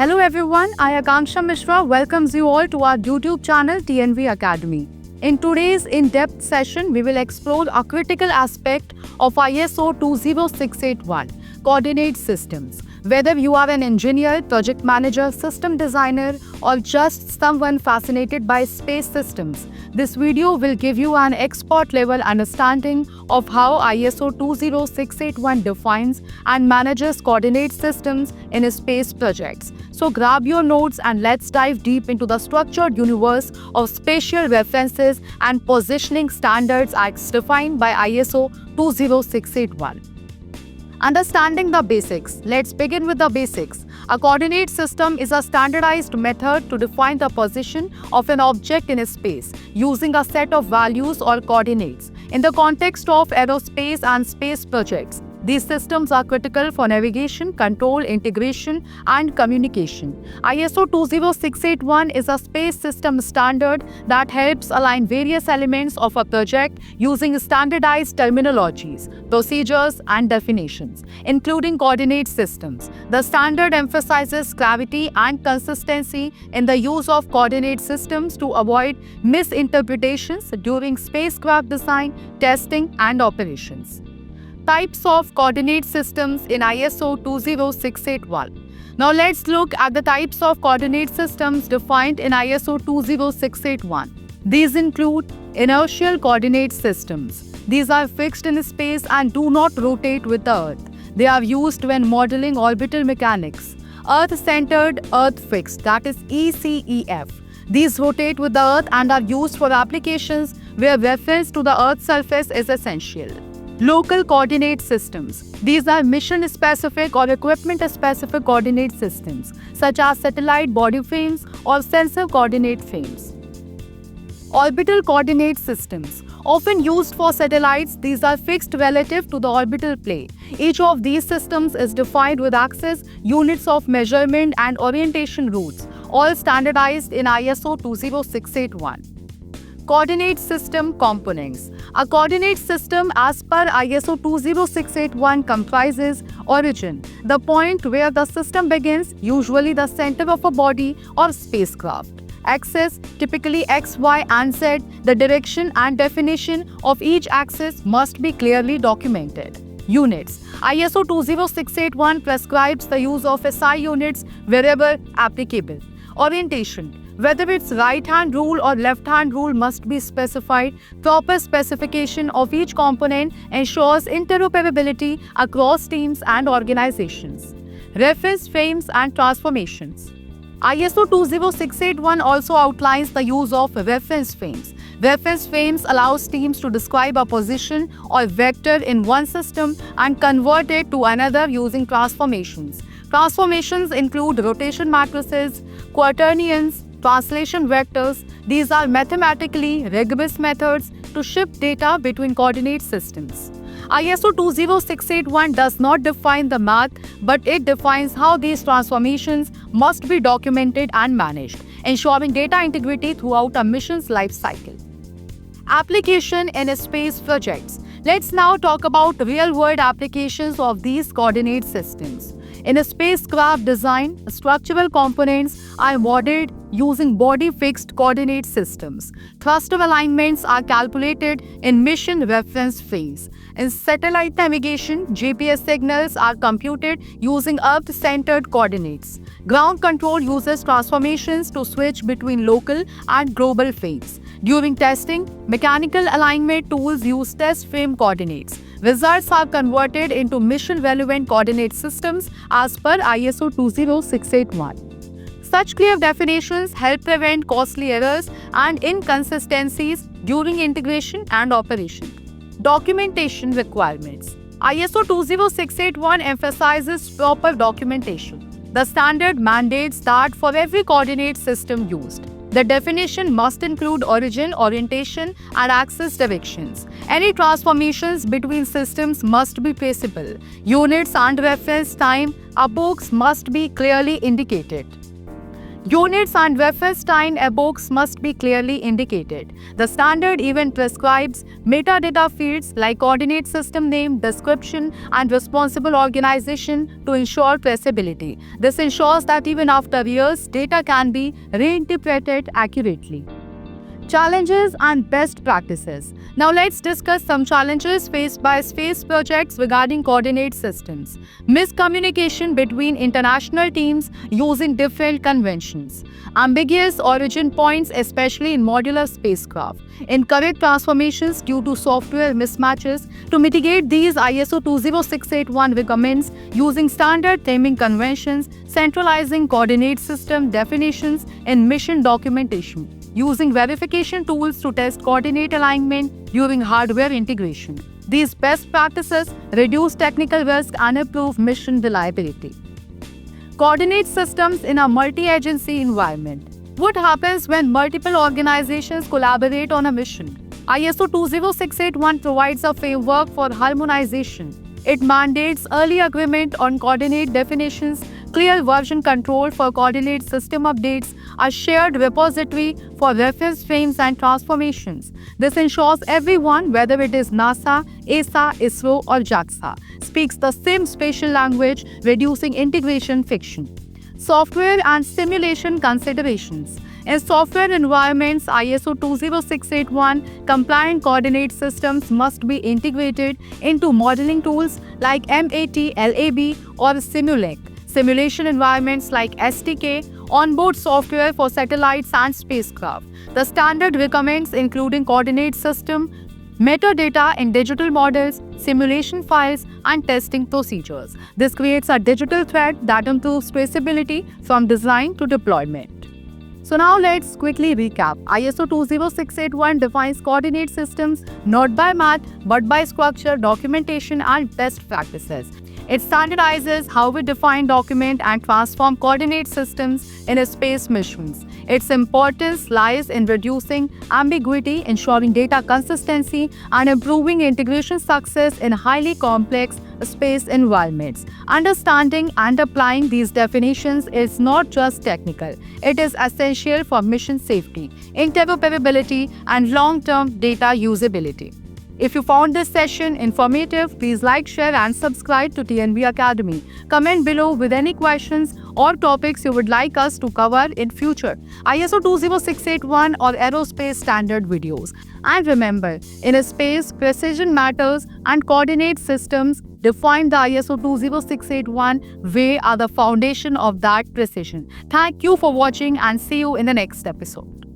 Hello everyone, I Akanksha Mishra welcomes you all to our YouTube channel TNV Academy. In today's in-depth session, we will explore a critical aspect of ISO 20681, coordinate systems. Whether you are an engineer, project manager, system designer, or just someone fascinated by space systems, this video will give you an expert-level understanding of how ISO 20681 defines and manages coordinate systems in space projects. So grab your notes and let's dive deep into the structured universe of spatial references and positioning standards as defined by ISO 20681. Understanding the basics. Let's begin with the basics. A coordinate system is a standardized method to define the position of an object in space using a set of values or coordinates. In the context of aerospace and space projects, these systems are critical for navigation, control, integration, and communication. ISO 20681 is a space system standard that helps align various elements of a project using standardized terminologies, procedures, and definitions, including coordinate systems. The standard emphasizes clarity and consistency in the use of coordinate systems to avoid misinterpretations during spacecraft design, testing, and operations. Types of coordinate systems in ISO 20681. Now let's look at the types of coordinate systems defined in ISO 20681. These include inertial coordinate systems. These are fixed in space and do not rotate with the Earth. They are used when modeling orbital mechanics. Earth-centered, Earth-fixed, that is ECEF. These rotate with the Earth and are used for applications where reference to the Earth's surface is essential. Local coordinate systems. These are mission-specific or equipment-specific coordinate systems, such as satellite body frames or sensor coordinate frames. Orbital coordinate systems. Often used for satellites, these are fixed relative to the orbital plane. Each of these systems is defined with axes, units of measurement, and orientation routes, all standardized in ISO 20681. Coordinate system components. A coordinate system as per ISO 20681 comprises origin, the point where the system begins, usually the center of a body or spacecraft. Axis, typically X, Y, and Z, the direction and definition of each axis must be clearly documented. Units. ISO 20681 prescribes the use of SI units wherever applicable. Orientation. Whether it's right-hand rule or left-hand rule must be specified. Proper specification of each component ensures interoperability across teams and organizations. Reference frames and transformations. ISO 20681 also outlines the use of reference frames. Reference frames allows teams to describe a position or vector in one system and convert it to another using transformations. Transformations include rotation matrices, quaternions, translation vectors. These are mathematically rigorous methods to shift data between coordinate systems. ISO 20681 does not define the math, but it defines how these transformations must be documented and managed, ensuring data integrity throughout a mission's life cycle. Application in space projects. Let's now talk about real-world applications of these coordinate systems. In a spacecraft design, structural components are modeled using body-fixed coordinate systems. Thruster alignments are calculated in mission reference frames. In satellite navigation, GPS signals are computed using Earth-centered coordinates. Ground control uses transformations to switch between local and global frames. During testing, mechanical alignment tools use test frame coordinates. Results are converted into mission-relevant coordinate systems as per ISO 20681. Such clear definitions help prevent costly errors and inconsistencies during integration and operation. Documentation requirements. ISO 20681 emphasizes proper documentation. The standard mandates that for every coordinate system used, the definition must include origin, orientation, and axis directions. Any transformations between systems must be traceable. Units and reference time epochs must be clearly indicated. Units and reference time epochs must be clearly indicated. The standard even prescribes metadata fields like coordinate system name, description, and responsible organization to ensure traceability. This ensures that even after years, data can be reinterpreted accurately. Challenges and best practices. Now let's discuss some challenges faced by space projects regarding coordinate systems. Miscommunication between international teams using different conventions. Ambiguous origin points, especially in modular spacecraft. Incorrect transformations due to software mismatches. To mitigate these, ISO 20681 recommends using standard naming conventions, centralizing coordinate system definitions in mission documentation, using verification tools to test coordinate alignment during hardware integration. These best practices reduce technical risk and improve mission reliability. Coordinate systems in a multi-agency environment. What happens when multiple organizations collaborate on a mission? ISO 20681 provides a framework for harmonization. It mandates early agreement on coordinate definitions, clear version control for coordinate system updates, a shared repository for reference frames and transformations. This ensures everyone, whether it is NASA, ESA, ISRO, or JAXA, speaks the same spatial language, reducing integration friction. Software and simulation considerations. In software environments, ISO 20681 compliant coordinate systems must be integrated into modeling tools like MATLAB or Simulink. Simulation environments like STK, onboard software for satellites and spacecraft. The standard recommends including coordinate system, metadata in digital models, simulation files, and testing procedures. This creates a digital thread that improves traceability from design to deployment. So now let's quickly recap. ISO 20681 defines coordinate systems not by math but by structure, documentation, and best practices. It standardizes how we define, document, and transform coordinate systems in space missions. Its importance lies in reducing ambiguity, ensuring data consistency, and improving integration success in highly complex space environments. Understanding and applying these definitions is not just technical, it is essential for mission safety, interoperability, and long-term data usability. If you found this session informative, please like, share, and subscribe to TNV Academy. Comment below with any questions or topics you would like us to cover in future ISO 20681 or aerospace standard videos. And remember, in space, precision matters, and coordinate systems defined the ISO 20681 way are the foundation of that precision. Thank you for watching and see you in the next episode.